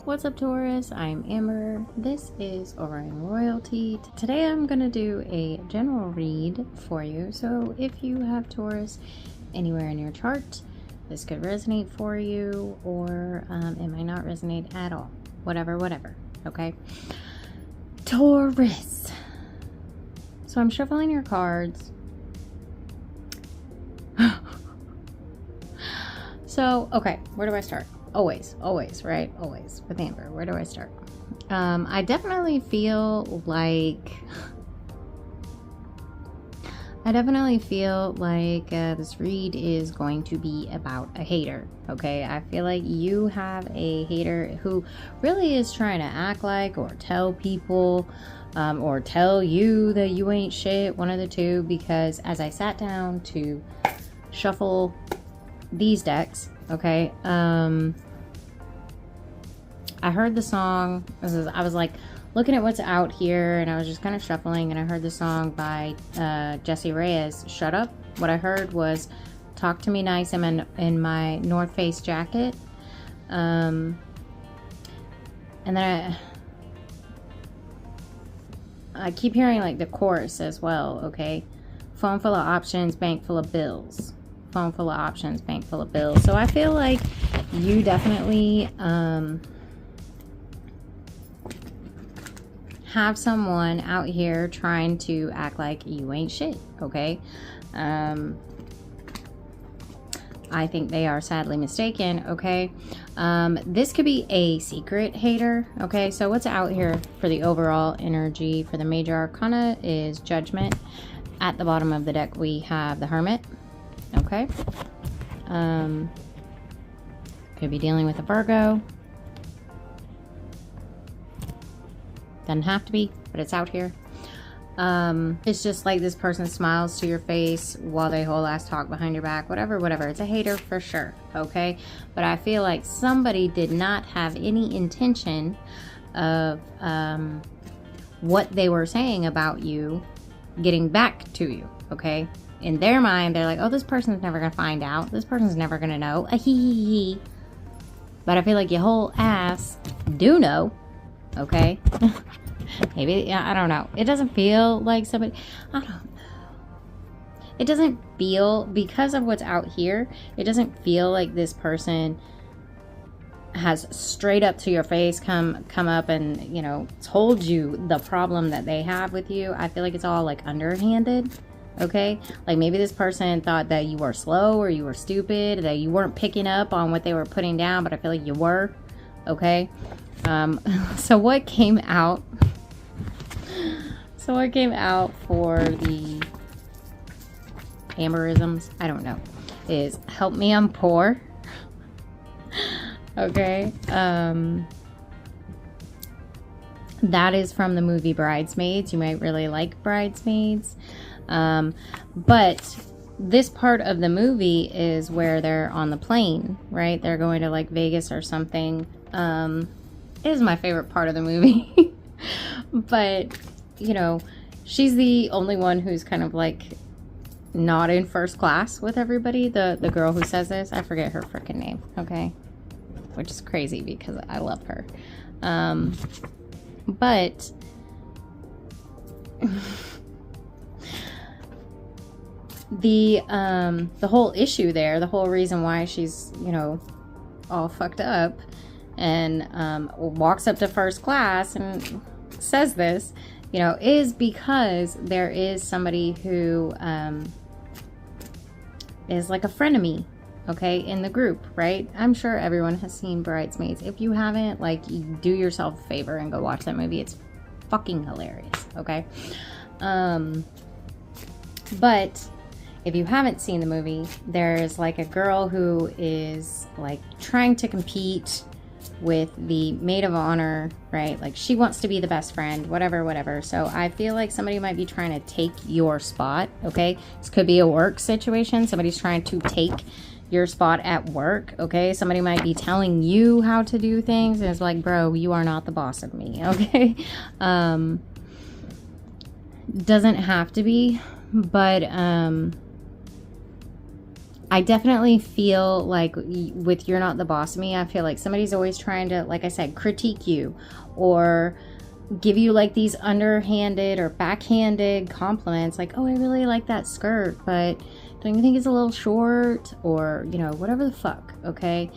What's up, Taurus? I'm Amber. This is Over in Royalty. Today I'm going to do a general read for you. So if you have Taurus anywhere in your chart, this could resonate for you, or it might not resonate at all. Whatever. Okay? Taurus. So I'm shuffling your cards. So, okay, where do I start? Always, right? Always with Amber. Where do I start? I definitely feel like this read is going to be about a hater. Okay, I feel like you have a hater who really is trying to act like, or tell people, or tell you that you ain't shit, one of the two, because as I sat down to shuffle these decks, okay, I heard the song. I was like looking at what's out here, and I was just kind of shuffling, and I heard the song by Jessie Reyez, Shut Up. What I heard was Talk to Me Nice. I'm in my North Face jacket, and then I keep hearing like the chorus as well. Okay, phone full of options, bank full of bills. Phone full of options, bank full of bills. So I feel like you definitely have someone out here trying to act like you ain't shit. Okay, I think they are sadly mistaken. Okay, this could be a secret hater. Okay, so what's out here for the overall energy for the major arcana is Judgment. At the bottom of the deck we have the Hermit. Okay, could be dealing with a Virgo. Doesn't have to be, but it's out here. It's just like this person smiles to your face while they whole ass talk behind your back. Whatever. It's a hater for sure. Okay, but I feel like somebody did not have any intention of what they were saying about you getting back to you. Okay, in their mind they're like, oh, this person's never gonna find out, this person's never gonna know, but I feel like your whole ass do know. Okay, maybe, I don't know, it doesn't feel like somebody, I don't know, it doesn't feel, because of what's out here, it doesn't feel like this person has straight up to your face come up and, you know, told you the problem that they have with you. I feel like it's all like underhanded. Okay, like maybe this person thought that you were slow, or you were stupid, that you weren't picking up on what they were putting down, but I feel like you were. Okay, so what came out for the Amberisms, I don't know, is help me, I'm poor. Okay, that is from the movie Bridesmaids. You might really like Bridesmaids. But this part of the movie is where they're on the plane, right? They're going to like Vegas or something. It is my favorite part of the movie. But, you know, she's the only one who's kind of like not in first class with everybody. The girl who says this, I forget her freaking name, okay? Which is crazy because I love her. But the whole issue there, the whole reason why she's, you know, all fucked up and walks up to first class and says this, you know, is because there is somebody who is like a frenemy, okay, in the group, right? I'm sure everyone has seen Bridesmaids. If you haven't, like, you do yourself a favor and go watch that movie. It's fucking hilarious. Okay, but if you haven't seen the movie, there's like a girl who is like trying to compete with the maid of honor, right? Like she wants to be the best friend, whatever. So I feel like somebody might be trying to take your spot. Okay, this could be a work situation. Somebody's trying to take your spot at work. Okay, somebody might be telling you how to do things, and it's like, bro, you are not the boss of me. Okay, doesn't have to be, but I I definitely feel like with You're Not the Boss of Me, I feel like somebody's always trying to, like I said, critique you or give you like these underhanded or backhanded compliments, like, oh, I really like that skirt, but don't you think it's a little short, or, you know, whatever the fuck. Okay.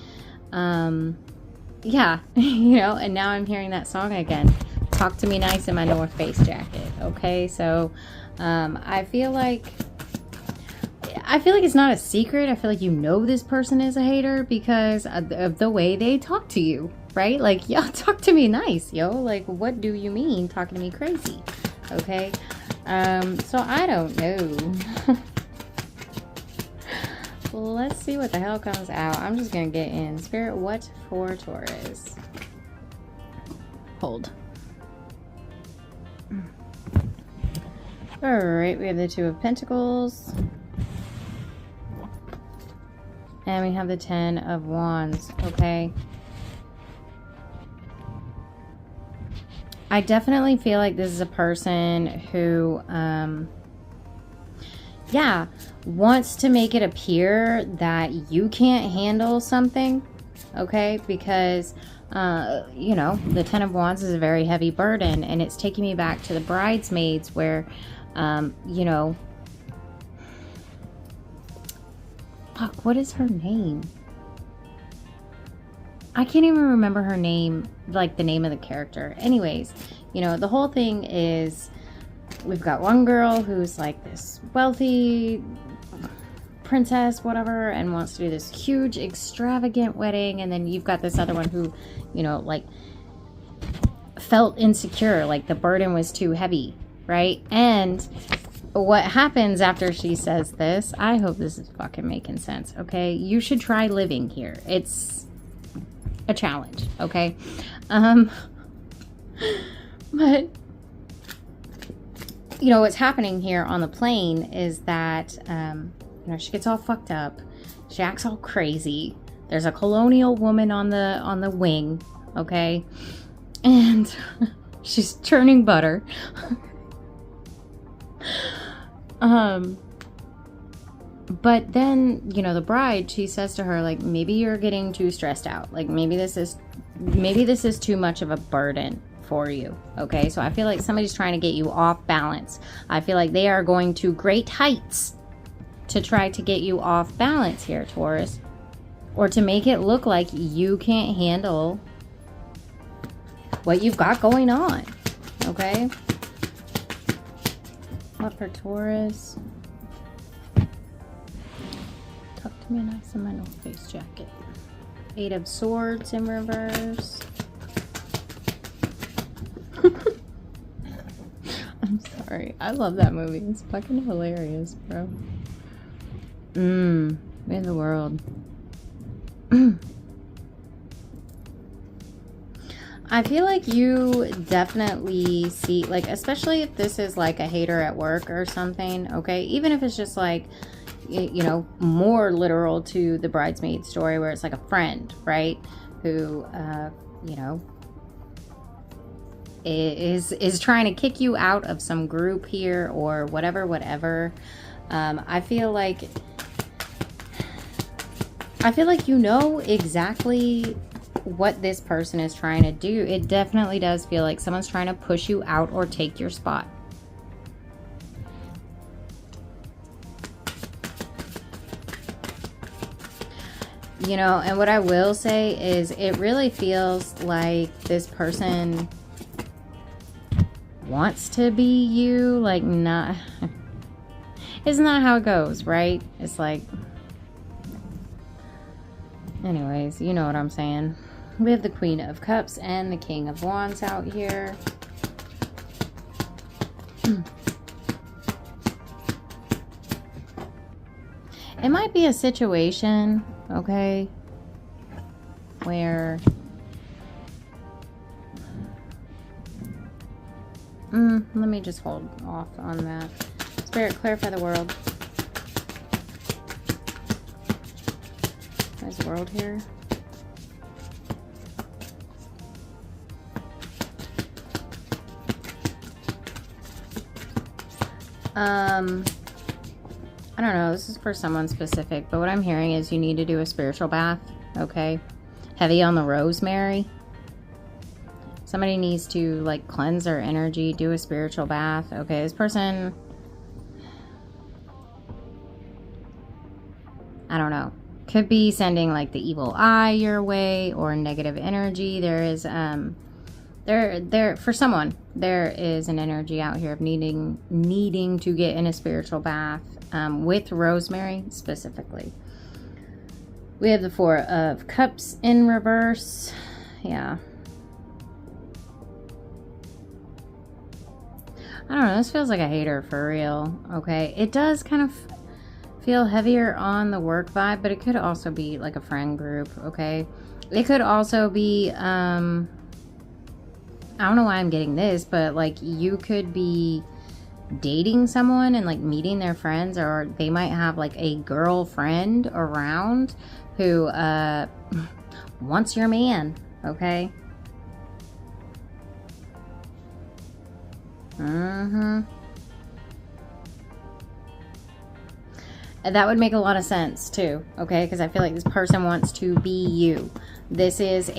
Yeah. You know, and now I'm hearing that song again, Talk to Me Nice, in my North Face jacket. Okay. So I feel like it's not a secret. I feel like, you know, this person is a hater because of the way they talk to you, right? Like, yo, talk to me nice, yo. Like, what do you mean talking to me crazy? Okay. So I don't know. Let's see what the hell comes out. I'm just gonna get in. Spirit, what for Taurus? Hold. Alright, we have the Two of Pentacles. And we have the Ten of Wands, okay? I definitely feel like this is a person who, yeah, wants to make it appear that you can't handle something, okay? Because, you know, the Ten of Wands is a very heavy burden, and it's taking me back to the Bridesmaids where, you know, fuck, what is her name? I can't even remember her name, like the name of the character. Anyways, you know, the whole thing is we've got one girl who's like this wealthy princess, whatever, and wants to do this huge, extravagant wedding. And then you've got this other one who, you know, like felt insecure, like the burden was too heavy, right? And what happens after she says this, I hope this is fucking making sense, okay? You should try living here. It's a challenge, okay? But you know what's happening here on the plane is that you know, she gets all fucked up, she acts all crazy, there's a colonial woman on the wing, okay, and she's churning butter. But then, you know, the bride, she says to her, like, maybe you're getting too stressed out. Like, maybe this is too much of a burden for you. Okay. So I feel like somebody's trying to get you off balance. I feel like they are going to great heights to try to get you off balance here, Taurus, or to make it look like you can't handle what you've got going on. Okay. What for Taurus? Talk to me nice in my North Face jacket. Eight of Swords in reverse. I'm sorry. I love that movie. It's fucking hilarious, bro. In the world. I feel like you definitely see, like, especially if this is like a hater at work or something, okay? Even if it's just like, you know, more literal to the bridesmaid story where it's like a friend, right? Who, you know, is trying to kick you out of some group here or whatever. I feel like you know exactly what this person is trying to do. It definitely does feel like someone's trying to push you out or take your spot. You know, and what I will say is it really feels like this person wants to be you, like, not, isn't that how it goes, right? It's like, anyways, you know what I'm saying. We have the Queen of Cups and the King of Wands out here. It might be a situation, okay, where let me just hold off on that. Spirit, clarify the world. There's the world here. I don't know, this is for someone specific, but what I'm hearing is you need to do a spiritual bath, okay? Heavy on the rosemary. Somebody needs to, like, cleanse their energy, do a spiritual bath, okay? This person, I don't know, could be sending, like, the evil eye your way or negative energy. There is, for someone, there is an energy out here of needing to get in a spiritual bath, with rosemary specifically. We have the Four of Cups in reverse. Yeah. I don't know, this feels like a hater for real, okay? It does kind of feel heavier on the work vibe, but it could also be like a friend group, okay? It could also be, I don't know why I'm getting this, but like you could be dating someone and like meeting their friends, or they might have like a girlfriend around who wants your man, okay? And that would make a lot of sense too, okay? Because I feel like this person wants to be you. This is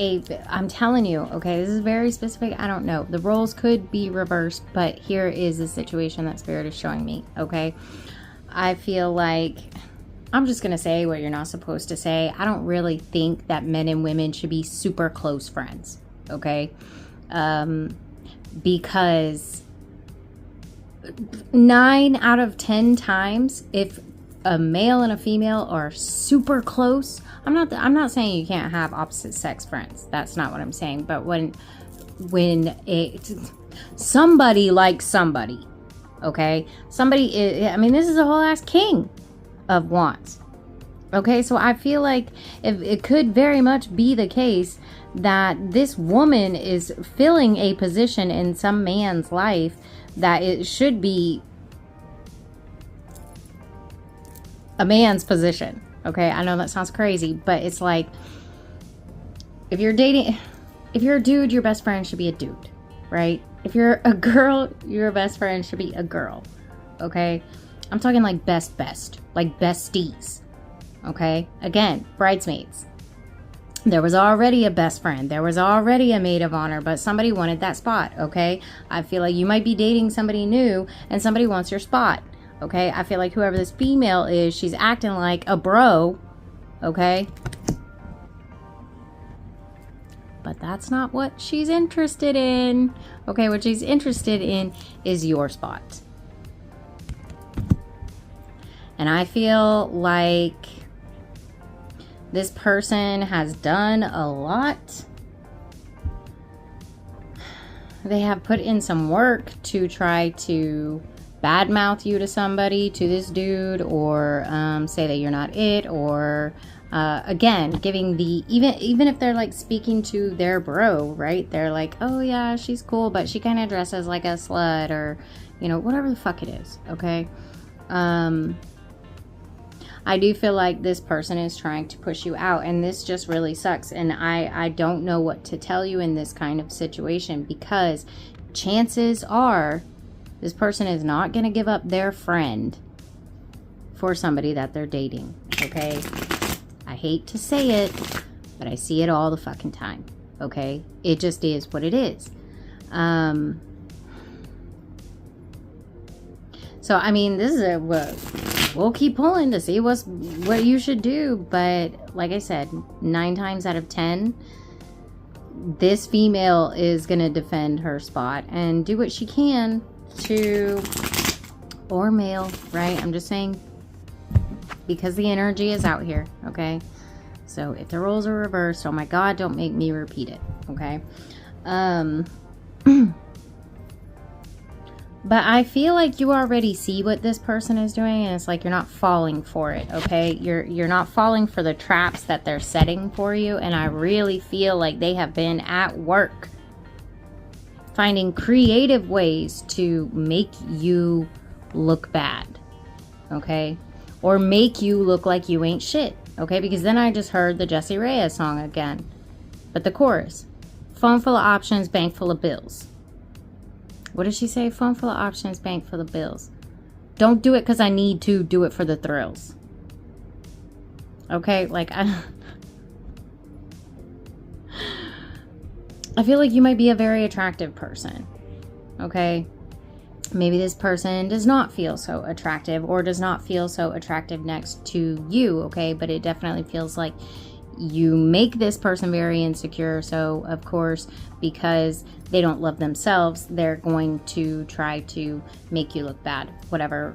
I'm telling you, okay, this is very specific. I don't know. The roles could be reversed, but here is the situation that Spirit is showing me, okay? I feel like, I'm just going to say what you're not supposed to say. I don't really think that men and women should be super close friends, okay? Because 9 out of 10 times, if a male and a female are super close, I'm not saying you can't have opposite sex friends. That's not what I'm saying. But when somebody likes somebody, okay? Somebody is, I mean, this is a whole ass king of wands. Okay, so I feel like if it could very much be the case that this woman is filling a position in some man's life that it should be a man's position. Okay, I know that sounds crazy, but it's like, if you're dating, if you're a dude, your best friend should be a dude, right? If you're a girl, your best friend should be a girl, okay? I'm talking like best, like besties, okay? Again, bridesmaids. There was already a best friend. There was already a maid of honor, but somebody wanted that spot, okay? I feel like you might be dating somebody new and somebody wants your spot, okay? I feel like whoever this female is, she's acting like a bro, okay? But that's not what she's interested in, okay? What she's interested in is your spot. And I feel like this person has done a lot. They have put in some work to try to badmouth you to somebody, to this dude, or say that you're not it, or again, giving the, even if they're like speaking to their bro, right? They're like, oh yeah, she's cool, but she kind of dresses like a slut, or, you know, whatever the fuck it is, okay? I do feel like this person is trying to push you out, and this just really sucks. And I don't know what to tell you in this kind of situation, because chances are this person is not going to give up their friend for somebody that they're dating, okay? I hate to say it, but I see it all the fucking time, okay? It just is what it is. So, I mean, this is we'll keep pulling to see what you should do. But like I said, 9 times out of 10, this female is going to defend her spot and do what she can to, or male, right? I'm just saying, because the energy is out here, okay? So if the roles are reversed, oh my God, don't make me repeat it, okay? But I feel like you already see what this person is doing, and it's like you're not falling for it, okay? You're not falling for the traps that they're setting for you, and I really feel like they have been at work finding creative ways to make you look bad, okay? Or make you look like you ain't shit, okay? Because then I just heard the Jessie Reyez song again. But the chorus, phone full of options, bank full of bills. What did she say? Phone full of options, bank full of bills. don't do it because I need to do it for the thrills. Okay, like I feel like you might be a very attractive person. Okay, maybe this person does not feel so attractive or does not feel so attractive next to you. Okay, but it definitely feels like you make this person very insecure. So of course, because they don't love themselves, they're going to try to make you look bad. Whatever.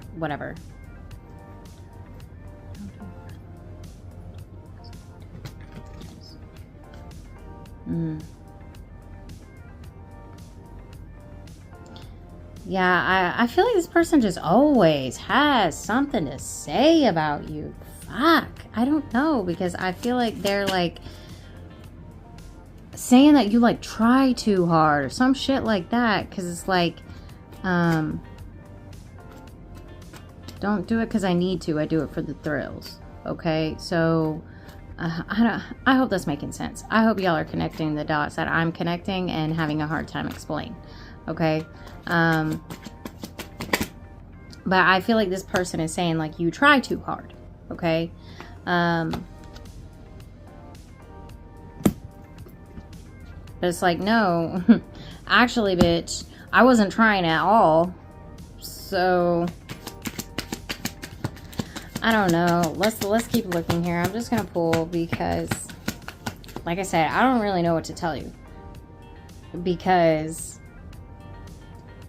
Yeah, I feel like this person just always has something to say about you. Fuck, I don't know, because I feel like they're like saying that you like try too hard or some shit like that, because it's like don't do it because I need to, I do it for the thrills. Okay, so I hope that's making sense. I hope y'all are connecting the dots that I'm connecting and having a hard time explaining. Okay, but I feel like this person is saying like you try too hard. Okay, but it's like, no, actually, bitch, I wasn't trying at all. So I don't know. Let's keep looking here. I'm just gonna pull because, like I said, I don't really know what to tell you, because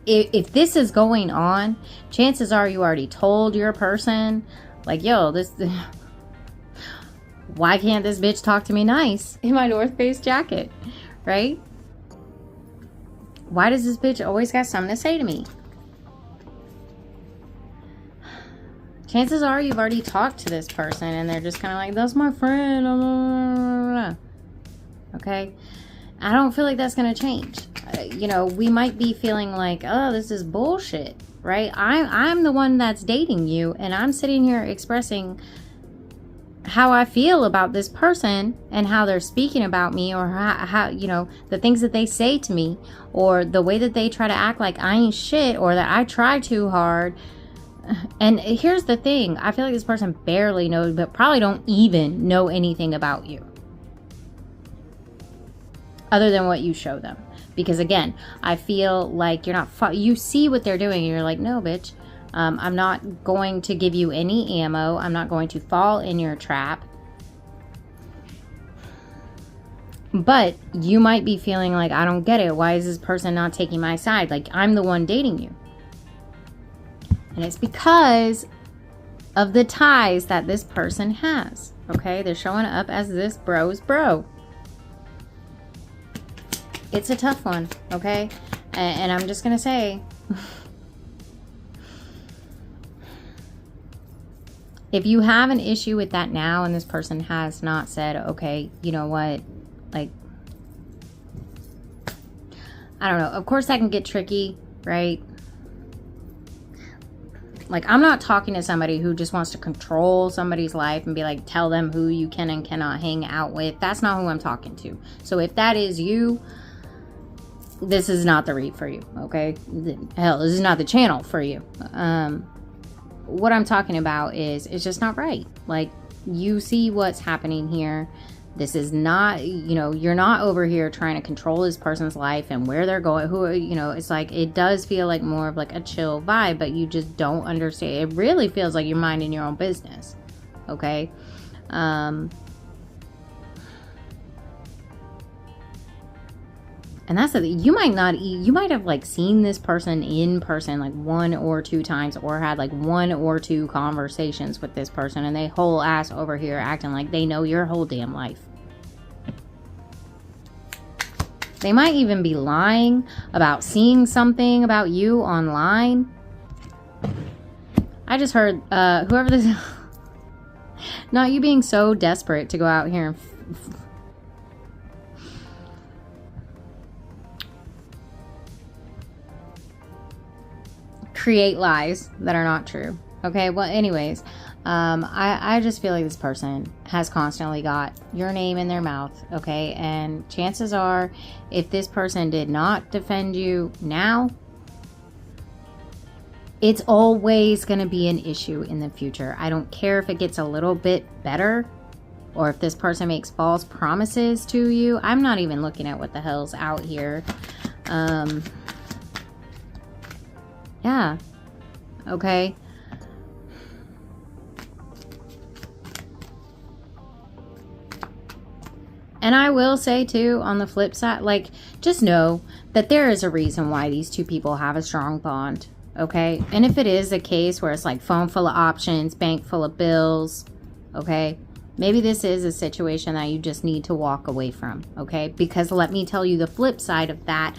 if this is going on, chances are you already told your person, like, yo, why can't this bitch talk to me nice in my North Face jacket, right? Why does this bitch always got something to say to me? Chances are you've already talked to this person and they're just kind of like, that's my friend. Okay? I don't feel like that's going to change. You know, we might be feeling like, oh, this is bullshit, right? I'm the one that's dating you, and I'm sitting here expressing how I feel about this person and how they're speaking about me, or how, you know, the things that they say to me, or the way that they try to act like I ain't shit, or that I try too hard. And here's the thing. I feel like this person barely knows, but probably don't even know anything about you other than what you show them. Because again, I feel like you're not, you see what they're doing and you're like, no, bitch, I'm not going to give you any ammo. I'm not going to fall in your trap. But you might be feeling like, I don't get it. Why is this person not taking my side? Like, I'm the one dating you. And it's because of the ties that this person has. Okay, they're showing up as this bro's bro. It's a tough one, okay? And I'm just gonna say, if you have an issue with that now and this person has not said, okay, you know what, like, I don't know. Of course that can get tricky, right? Like, I'm not talking to somebody who just wants to control somebody's life and be like, tell them who you can and cannot hang out with. That's not who I'm talking to. So if that is you, this is not the read for you, okay? Hell, this is not the channel for you. What I'm talking about is, it's just not right. Like, you see what's happening here. This is not, you know, you're not over here trying to control this person's life and where they're going, who, you know, it's like, it does feel like more of like a chill vibe, but you just don't understand. It really feels like you're minding your own business, okay? And that's the thing. You might have like seen this person in person like 1 or 2 times, or had like 1 or 2 conversations with this person, and they whole ass over here acting like they know your whole damn life. They might even be lying about seeing something about you online. I just heard whoever this not you being so desperate to go out here and create lies that are not true. Okay, well, anyways, I just feel like this person has constantly got your name in their mouth, okay? And chances are, if this person did not defend you now, It's always going to be an issue in the future. I don't care if it gets a little bit better or if this person makes false promises to you. I'm not even looking at what the hell's out here. Yeah. Okay. And I will say too, on the flip side, like, just know that there is a reason why these two people have a strong bond. Okay. And if it is a case where it's like phone full of options, bank full of bills, okay, maybe this is a situation that you just need to walk away from. Okay. Because let me tell you the flip side of that.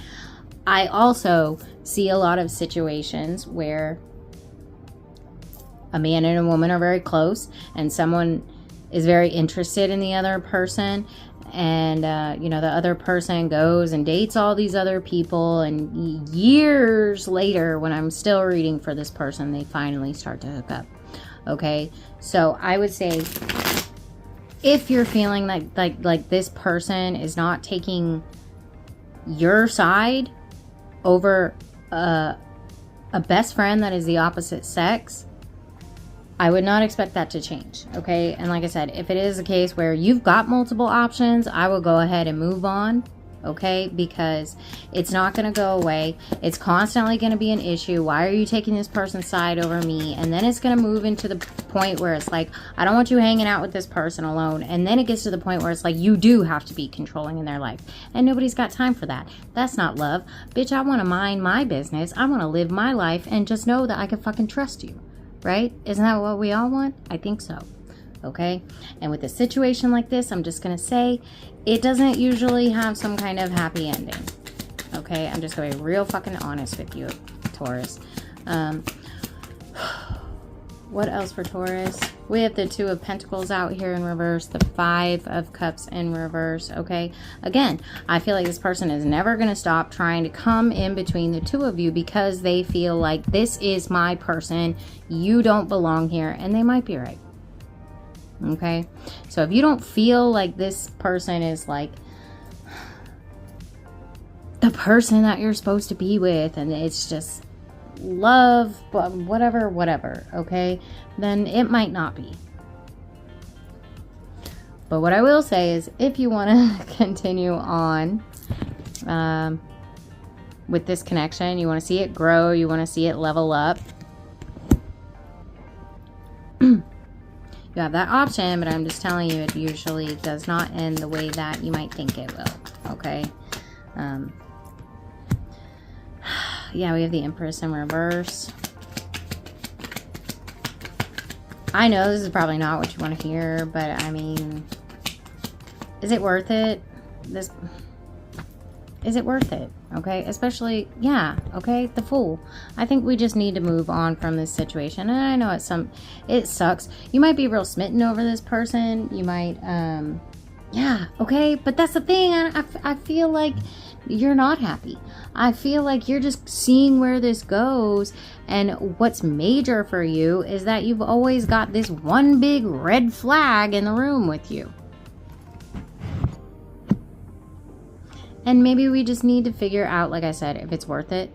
I also see a lot of situations where a man and a woman are very close and someone is very interested in the other person, and you know, the other person goes and dates all these other people, and years later, when I'm still reading for this person, they finally start to hook up. Okay, so I would say, if you're feeling like this person is not taking your side over a best friend that is the opposite sex, I would not expect that to change. Okay, and like I said, if it is a case where you've got multiple options, I will go ahead and move on. Okay, because it's not going to go away. It's constantly going to be an issue. Why are you taking this person's side over me? And then it's going to move into the point where it's like, I don't want you hanging out with this person alone. And then it gets to the point where it's like, you do have to be controlling in their life, and nobody's got time for that. That's not love. Bitch, I want to mind my business. I want to live my life and just know that I can fucking trust you. Right? Isn't that what we all want? I think so. Okay? And with a situation like this, I'm just going to say, it doesn't usually have some kind of happy ending. Okay? I'm just going to be real fucking honest with you, Taurus. What else for Taurus? We have the Two of Pentacles out here in reverse, the Five of Cups in reverse, okay? Again, I feel like this person is never going to stop trying to come in between the two of you because they feel like, this is my person, you don't belong here, and they might be right. Okay? So if you don't feel like this person is like the person that you're supposed to be with, and it's just love, whatever, okay, then it might not be. But what I will say is, if you want to continue on with this connection, you want to see it grow, you want to see it level up, you have that option. But I'm just telling you, it usually does not end the way that you might think it will. Okay. Yeah, we have the Empress in reverse. I know this is probably not what you want to hear, but I mean, is it worth it? Is it worth it? Okay, especially, yeah, okay, the Fool. I think we just need to move on from this situation. And I know it sucks. You might be real smitten over this person. You might, yeah, okay, but that's the thing. I feel like you're not happy. I feel like you're just seeing where this goes, and what's major for you is that you've always got this one big red flag in the room with you. And maybe we just need to figure out, like I said, if it's worth it.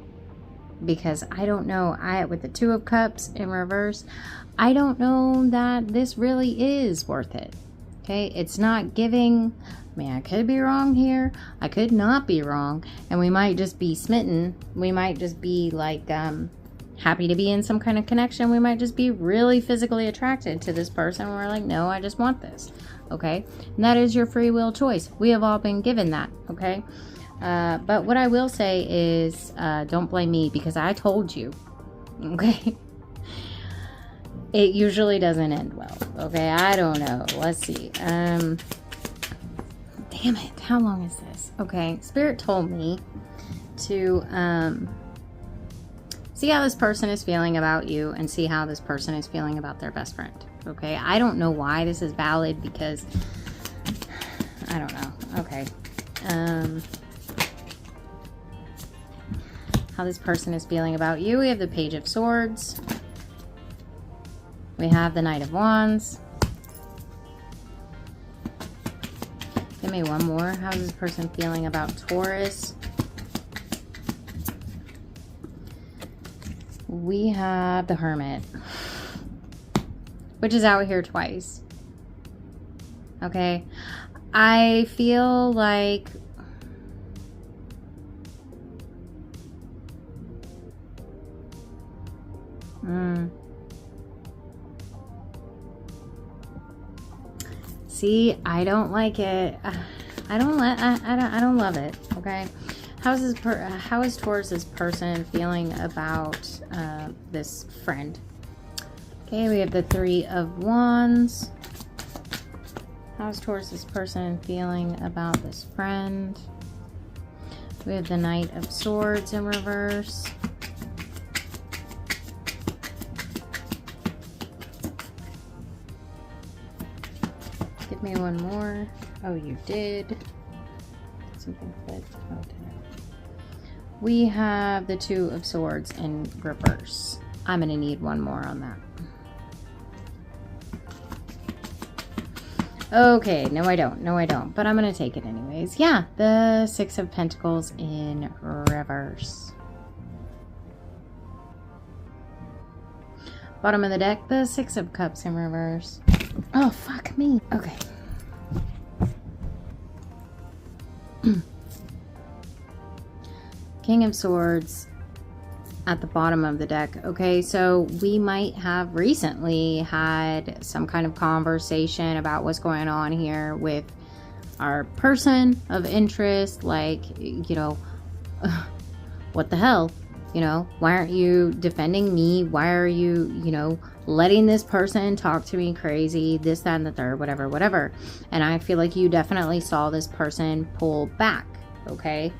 Because I don't know, with the Two of Cups in reverse, I don't know that this really is worth it. Okay, it's not giving. I mean, I could be wrong here. I could not be wrong. And we might just be smitten. We might just be like happy to be in some kind of connection. We might just be really physically attracted to this person. We're like, no, I just want this. Okay. And that is your free will choice. We have all been given that. Okay. But what I will say is don't blame me, because I told you. Okay. It usually doesn't end well. Okay. I don't know. Let's see. Damn it, how long is this? Okay, Spirit told me to see how this person is feeling about you and see how this person is feeling about their best friend. Okay, I don't know why this is valid, because I don't know. Okay. How this person is feeling about you. We have the Page of Swords. We have the Knight of Wands. Give me one more. How's this person feeling about Taurus? We have the Hermit, which is out here twice. Okay. I feel like see, I don't like it. I don't love it. Okay. How is Taurus's person feeling about this friend? Okay, we have the Three of Wands. How's Taurus's person feeling about this friend? We have the Knight of Swords in reverse. Give me one more. Oh, you did. Something fit. Oh, we have the Two of Swords in reverse. I'm going to need one more on that. Okay, no I don't. No I don't. But I'm going to take it anyways. Yeah, the Six of Pentacles in reverse. Bottom of the deck, the Six of Cups in reverse. Oh, fuck me. Okay. King of Swords at the bottom of the deck. Okay, so we might have recently had some kind of conversation about what's going on here with our person of interest. Like, you know, what the hell? You know, why aren't you defending me? Why are you, you know, letting this person talk to me crazy? This, that, and the third, whatever, whatever. And I feel like you definitely saw this person pull back. Okay.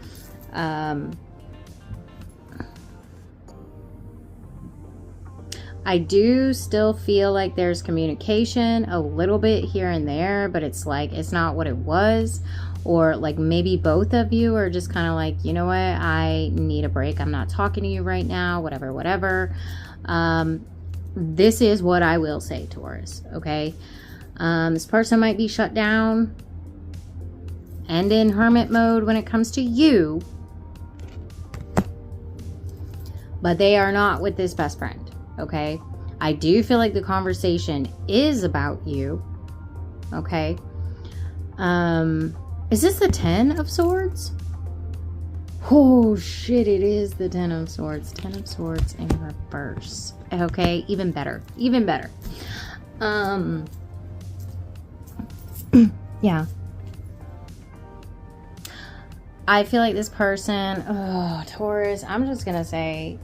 I do still feel like there's communication a little bit here and there, but it's like, it's not what it was. Or like maybe both of you are just kind of like, you know what, I need a break. I'm not talking to you right now, whatever, whatever. This is what I will say, Taurus, okay? This person might be shut down and in hermit mode when it comes to you, but they are not with this best friend. Okay, I do feel like the conversation is about you. Okay, is this the Ten of Swords? Oh shit, it is the Ten of Swords. Ten of Swords in reverse. Okay, even better, even better. Yeah, I feel like this person, oh, Taurus, I'm just gonna say,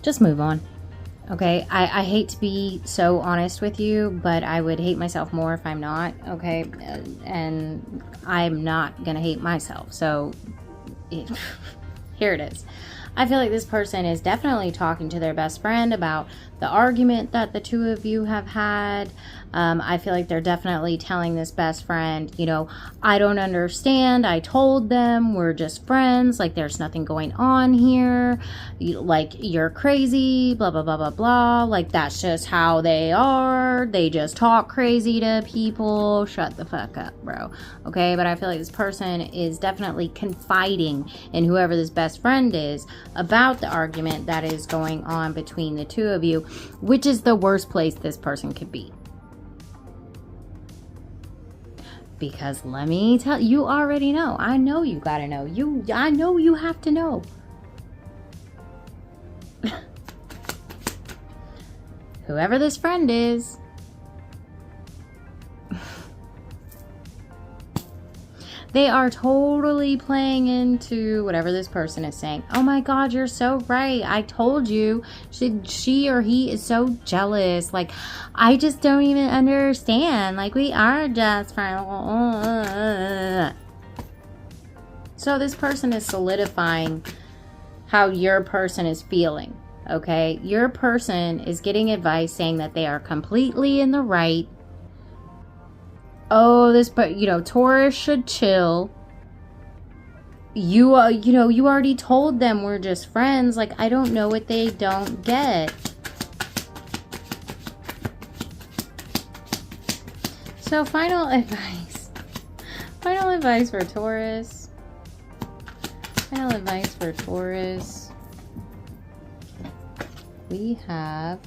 just move on. Okay, I hate to be so honest with you, but I would hate myself more if I'm not. Okay, and I'm not gonna hate myself. So here it is. I feel like this person is definitely talking to their best friend about the argument that the two of you have had. I feel like they're definitely telling this best friend, you know, I don't understand. I told them we're just friends. Like, there's nothing going on here. Like, you're crazy, blah, blah, blah, blah, blah. Like, that's just how they are. They just talk crazy to people. Shut the fuck up, bro. Okay, but I feel like this person is definitely confiding in whoever this best friend is about the argument that is going on between the two of you, which is the worst place this person could be. Because let me tell you, you already know. I know you gotta know. I know you have to know. Whoever this friend is, they are totally playing into whatever this person is saying. Oh my God, you're so right. I told you. She or he is so jealous. Like, I just don't even understand. Like, we are just friends. So this person is solidifying how your person is feeling. Okay? Your person is getting advice saying that they are completely in the right. Oh, but you know, Taurus should chill. You know, you already told them we're just friends. Like, I don't know what they don't get. So, final advice. Final advice for Taurus. Final advice for Taurus. we have...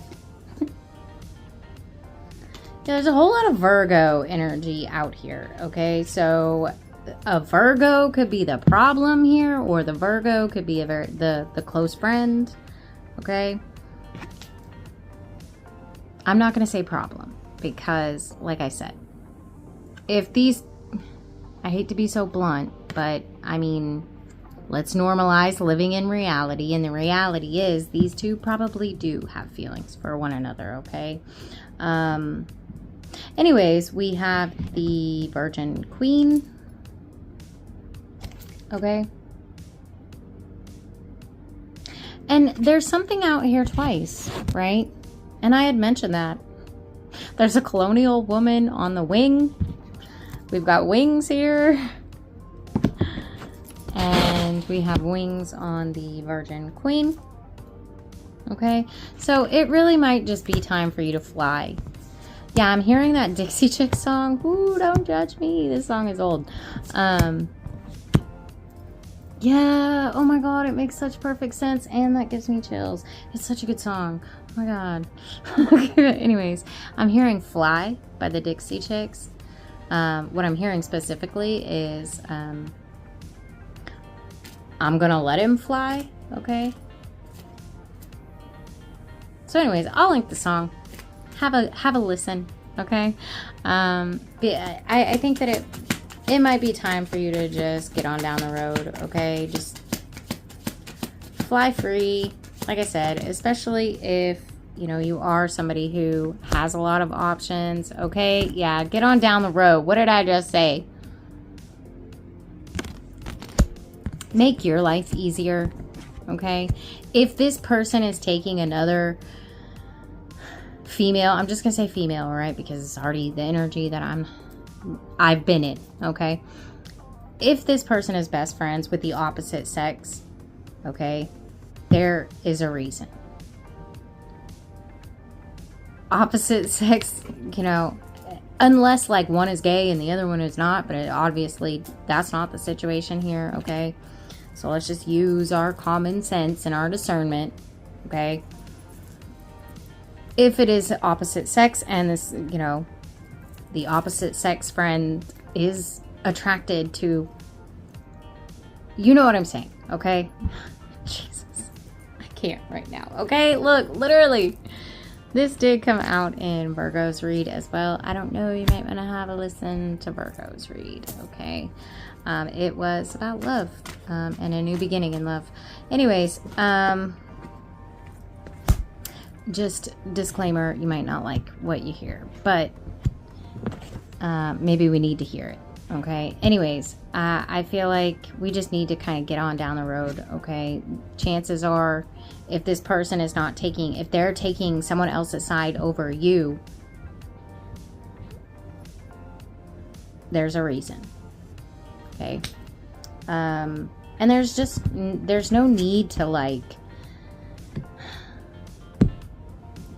There's a whole lot of Virgo energy out here, okay? So a Virgo could be the problem here, or the Virgo could be the close friend, okay? I'm not going to say problem because, like I said, if these... I hate to be so blunt, but I mean, let's normalize living in reality. And the reality is these two probably do have feelings for one another, okay? Anyways, we have the Virgin Queen. Okay. And there's something out here twice, right? And I had mentioned that. There's a colonial woman on the wing. We've got wings here. And we have wings on the Virgin Queen. Okay. So it really might just be time for you to fly. Yeah, I'm hearing that Dixie Chick song. Ooh, don't judge me. This song is old. Yeah, oh my god, it makes such perfect sense, and that gives me chills. It's such a good song. Oh my god. Anyways, I'm hearing Fly by the Dixie Chicks. What I'm hearing specifically is I'm gonna let him fly, okay? So anyways, I'll link the song. Have a listen, okay? I think that it might be time for you to just get on down the road, okay? Just fly free, like I said, especially if, you know, you are somebody who has a lot of options, okay? Yeah, get on down the road. What did I just say? Make your life easier, okay? If this person is taking another female, I'm just gonna say female, right? Because it's already the energy that I've been in, okay? If this person is best friends with the opposite sex, okay, there is a reason. Opposite sex, you know, unless like one is gay and the other one is not, but obviously that's not the situation here, okay? So let's just use our common sense and our discernment, okay? If it is opposite sex and this, you know, the opposite sex friend is attracted to, you know what I'm saying, okay? Jesus, I can't right now, okay? Look, literally, this did come out in Virgo's read as well. I don't know, you might want to have a listen to Virgo's read, okay? It was about love and a new beginning in love. Anyways, just disclaimer, you might not like what you hear, but maybe we need to hear it, okay? Anyways, I feel like we just need to kind of get on down the road, okay? Chances are, if this person is not taking, if they're taking someone else's side over you, there's a reason, okay? And there's no need to, like,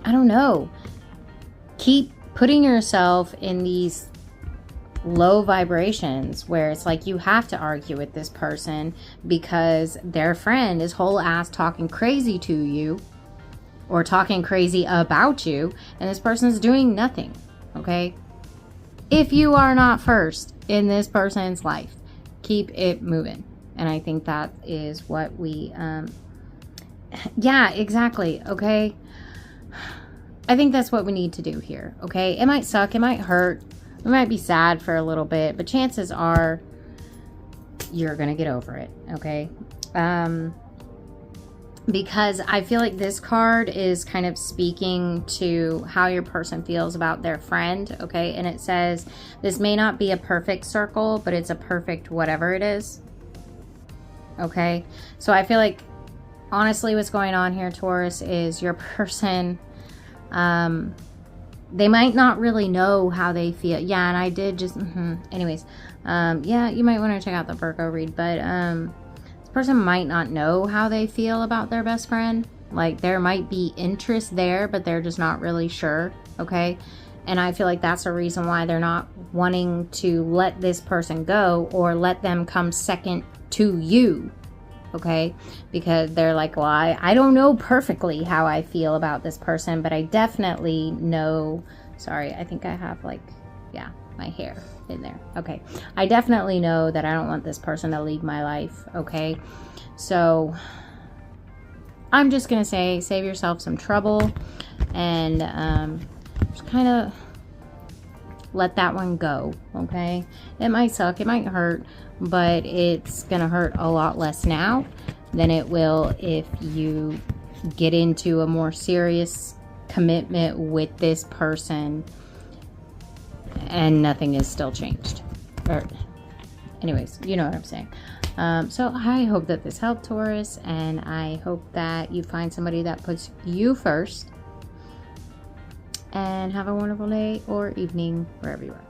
I don't know, keep putting yourself in these low vibrations where it's like you have to argue with this person because their friend is whole ass talking crazy to you or talking crazy about you, and this person's doing nothing, okay? If you are not first in this person's life, keep it moving. And I think that is what we, yeah, exactly, okay? I think that's what we need to do here, okay? It might suck, it might hurt, we might be sad for a little bit, but chances are you're gonna get over it, okay? Because I feel like this card is kind of speaking to how your person feels about their friend, okay? And it says, this may not be a perfect circle, but it's a perfect whatever it is, okay? So I feel like, honestly, what's going on here, Taurus, is your person... they might not really know how they feel. Yeah, and I did just, anyways, yeah, you might want to check out the Virgo read, but, this person might not know how they feel about their best friend. Like, there might be interest there, but they're just not really sure, okay? And I feel like that's a reason why they're not wanting to let this person go or let them come second to you, okay? Because they're like, well, I don't know perfectly how I feel about this person, but I definitely know, sorry, I think I have like, yeah, my hair in there. Okay, I definitely know that I don't want this person to leave my life, okay? So I'm just gonna say, save yourself some trouble, and just kind of let that one go, okay? It might suck, it might hurt, but it's gonna hurt a lot less now than it will if you get into a more serious commitment with this person and nothing is still changed. Or anyways, you know what I'm saying. So I hope that this helped, Taurus, and I hope that you find somebody that puts you first. And have a wonderful day or evening wherever you are.